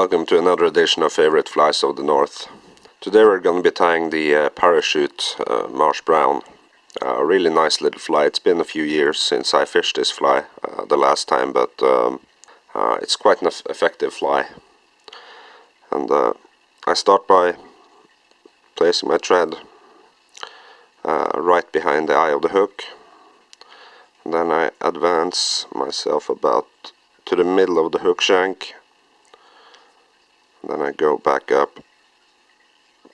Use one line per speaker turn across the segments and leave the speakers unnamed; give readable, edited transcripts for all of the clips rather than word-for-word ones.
Welcome to another edition of Favorite Flies of the North. Today we're going to be tying the parachute marsh brown. A really nice little fly. It's been a few years since I fished this fly the last time, but it's quite an effective fly. And I start by placing my thread right behind the eye of the hook. And then I advance myself about to the middle of the hook shank. Then I go back up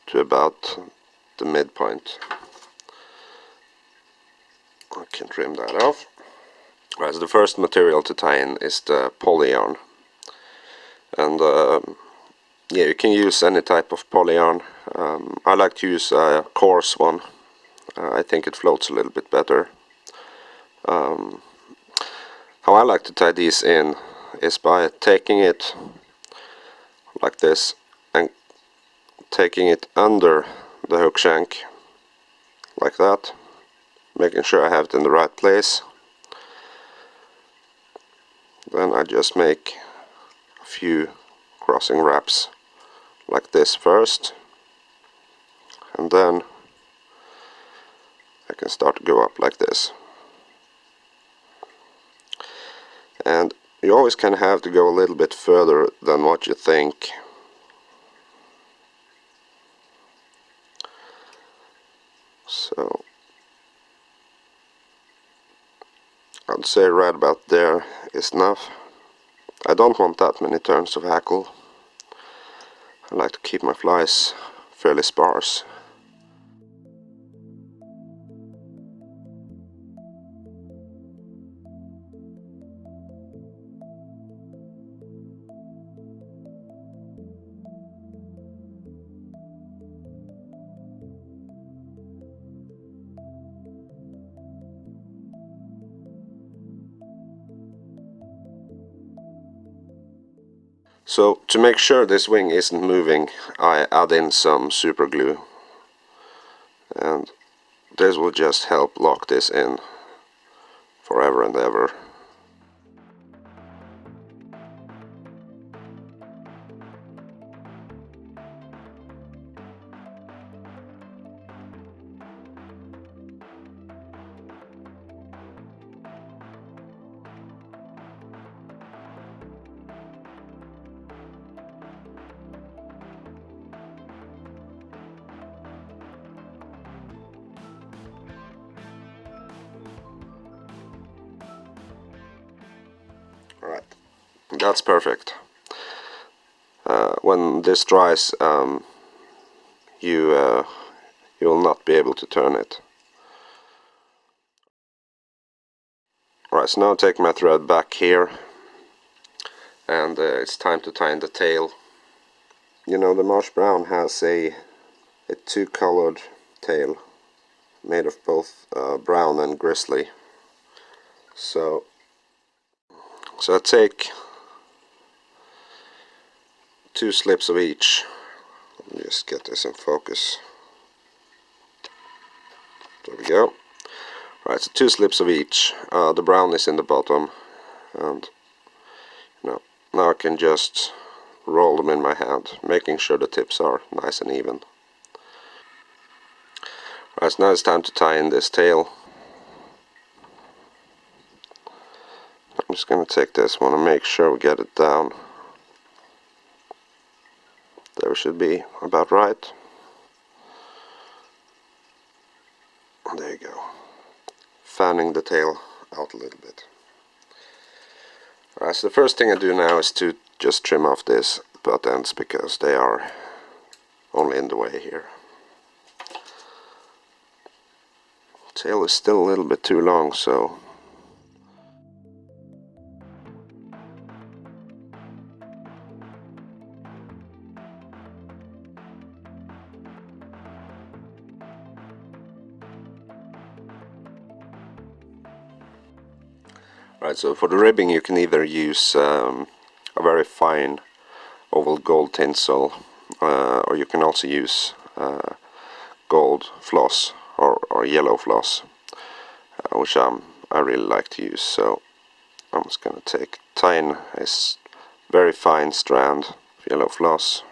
to about the midpoint. I can trim that off. Right, so the first material to tie in is the poly yarn. And yeah, you can use any type of poly yarn. I like to use a coarse one. I think it floats a little bit better. How I like to tie these in is by taking it like this and taking it under the hook shank like that, making sure I have it in the right place. Then I just make a few crossing wraps like this first, and then I can start to go up like this. And you always kind of have to go a little bit further than what you think. So I'd say right about there is enough. I don't want that many turns of hackle. I like to keep my flies fairly sparse. So to make sure this wing isn't moving, I add in some super glue, and this will just help lock this in forever and ever. Alright, that's perfect. When this dries, you will not be able to turn it. Alright, so now I take my thread back here, and it's time to tie in the tail. You know, the marsh brown has a two-colored tail made of both brown and grizzly. So I take 2 slips of each. Let me just get this in focus. There we go. Right, so 2 slips of each. The brown is in the bottom, and now I can just roll them in my hand, making sure the tips are nice and even. Right, so now it's time to tie in this tail. I'm just going to take this one and make sure we get it down. There should be about right. There you go. Fanning the tail out a little bit. Alright, so the first thing I do now is to just trim off these butt ends because they are only in the way here. Tail is still a little bit too long, so right, so for the ribbing you can either use a very fine oval gold tinsel, or you can also use gold floss or yellow floss, which I really like to use. So I'm just going to tie in a very fine strand yellow floss.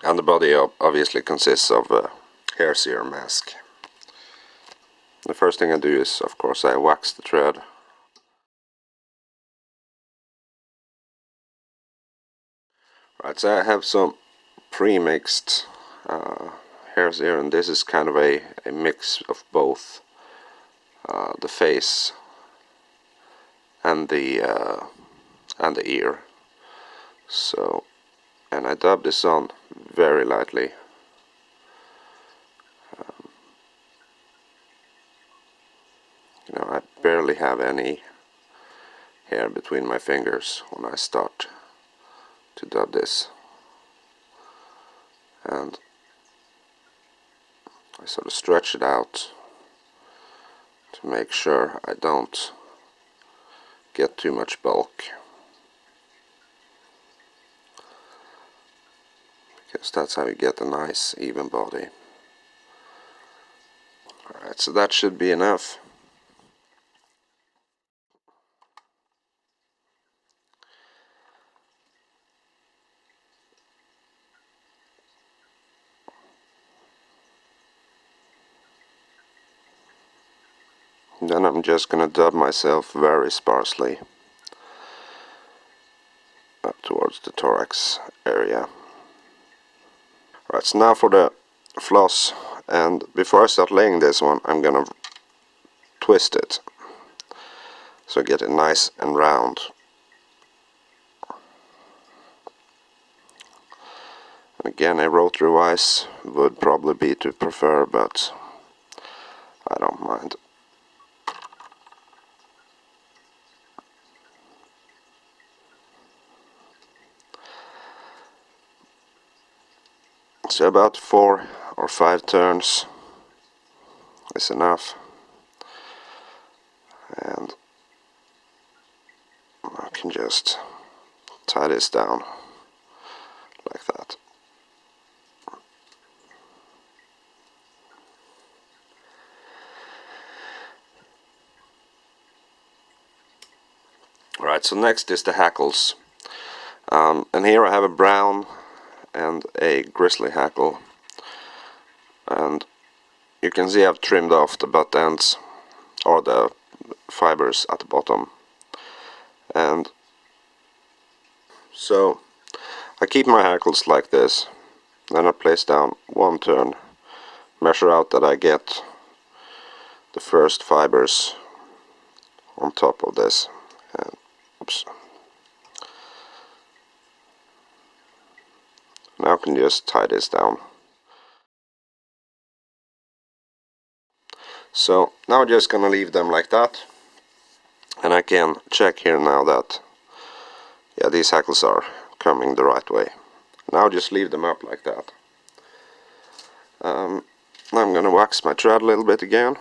And the body obviously consists of a hair serum mask. The first thing I do is, of course, I wax the thread. Right, so I have some pre-mixed hair serum. This is kind of a mix of both the face and the ear. So, and I dab this on very lightly. You know, I barely have any hair between my fingers when I start to dab this, and I sort of stretch it out to make sure I don't get too much bulk, because that's how you get a nice even body. Alright, so that should be enough. Then I'm just gonna dab myself very sparsely up towards the thorax area. Right, so now for the floss, and before I start laying this one, I'm gonna twist it so I get it nice and round. And again, a rotary vise would probably be to prefer, but I don't mind. So about 4 or 5 turns is enough, and I can just tie this down like that. Alright, so next is the hackles, and here I have a brown and a grizzly hackle, and you can see I've trimmed off the butt ends or the fibers at the bottom. And so I keep my hackles like this, then I place down one turn, measure out that I get the first fibers on top of this, and oops. Now I can just tie this down. So now I'm just gonna leave them like that, and I can check here now that these hackles are coming the right way. Now just leave them up like that. Now I'm gonna wax my thread a little bit again.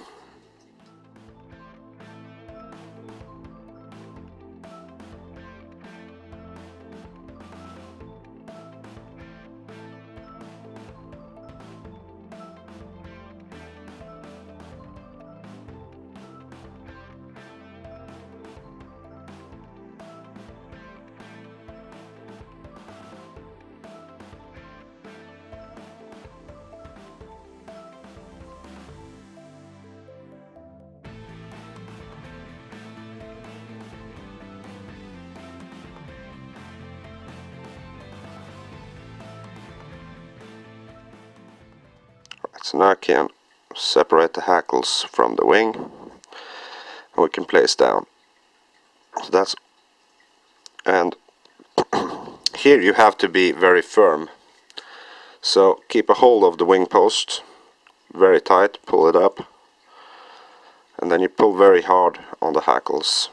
So now I can separate the hackles from the wing, and we can place down. So that's, and here you have to be very firm. So keep a hold of the wing post very tight, pull it up, and then you pull very hard on the hackles,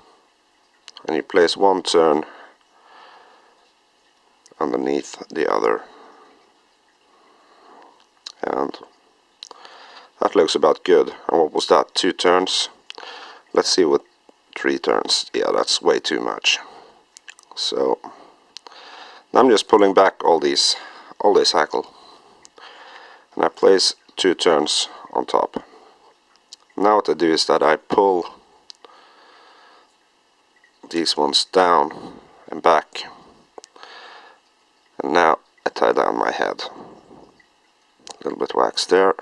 and you place one turn underneath the other, and that looks about good. And what was that, 2 turns? Let's see what 3 turns. Yeah, that's way too much. So now I'm just pulling back all this hackle, and I place 2 turns on top, Now what I do is that I pull these ones down and back, and now I tie down my head. A little bit wax there.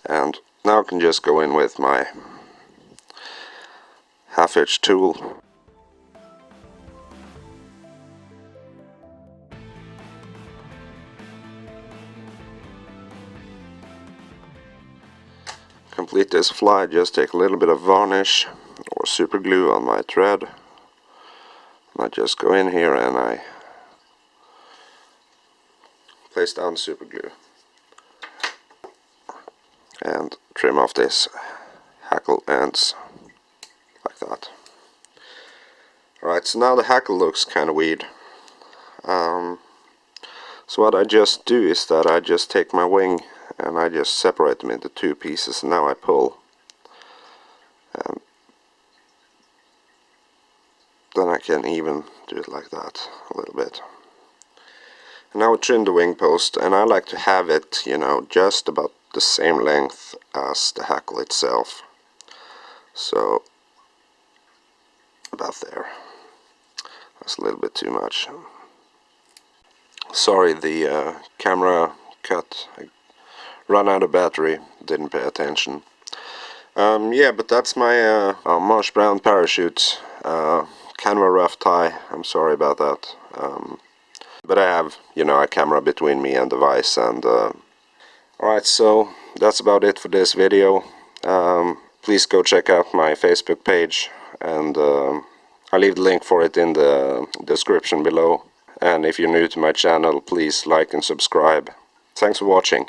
And now I can just go in with my half-inch tool. Complete this fly, just take a little bit of varnish or super glue on my thread. I just go in here and I place down super glue and trim off this hackle ends like that. Alright, so now the hackle looks kind of weird. So what I just do is that I just take my wing and I just separate them into two pieces, and now I pull. And then I can even do it like that a little bit. And now I trim the wing post, and I like to have it, you know, just about the same length as the hackle itself. So about there. That's a little bit too much. Sorry, the camera cut. I ran out of battery, didn't pay attention. Yeah, but that's my marsh brown parachute. Kind of a rough tie, I'm sorry about that. But I have, you know, a camera between me and the vise, and alright, so that's about it for this video. Please go check out my Facebook page, and I'll leave the link for it in the description below. And if you're new to my channel, please like and subscribe. Thanks for watching.